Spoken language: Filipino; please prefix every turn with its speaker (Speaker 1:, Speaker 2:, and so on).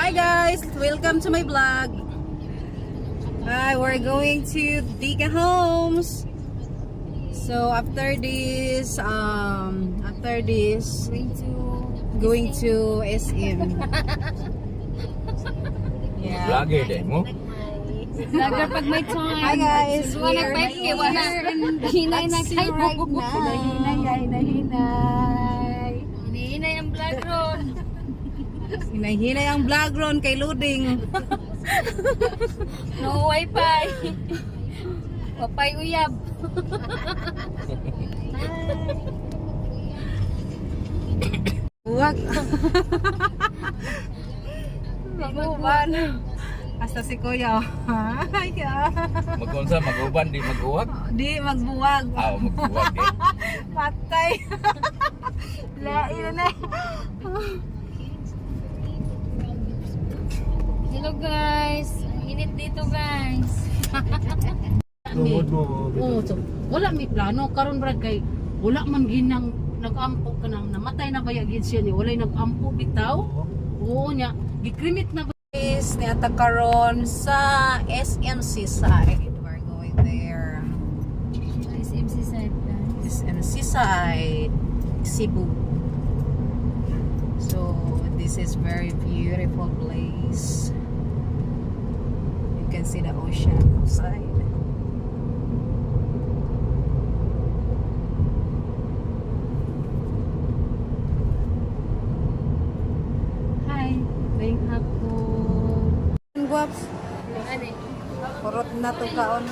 Speaker 1: Hi guys, welcome to my vlog. Hi, we're going to Vika Homes. So after this, going to SM. Yeah.
Speaker 2: Vlogger din mo?
Speaker 3: Vlogger pag may time.
Speaker 1: Hi guys,
Speaker 3: Wala nag-pipe kay wala. Hinay na kayo.
Speaker 1: right now.
Speaker 3: Hinahinay ang vlog ron.
Speaker 1: Hinahinay ang vlog ron kay Luding.
Speaker 3: No wifi. Papay uyab.
Speaker 1: Wag. Maguban. Hasta si Kuya. Hi ka.
Speaker 2: Mag-unsa, mag-uban, di mag-uwag?
Speaker 1: Di magbuwag.
Speaker 2: Mag-uwag eh.
Speaker 1: Patay. Lain na.
Speaker 3: Hello guys. Ang init dito guys.
Speaker 4: Oo, so, wala may plano karon brad kay wala man ginang nag-ampo ka na namatay na baya gid siya ni walay nag-ampo bitaw. Oo nya gikrimit na
Speaker 1: Is nata karon sa SMC side. We're going there.
Speaker 3: SMC side guys.
Speaker 1: SMC side, Cebu. So this is very beautiful place. You can see the ocean outside.
Speaker 4: hi, mayong hapon.
Speaker 1: Guwaps,
Speaker 3: Ano?
Speaker 1: kurot na to kaon.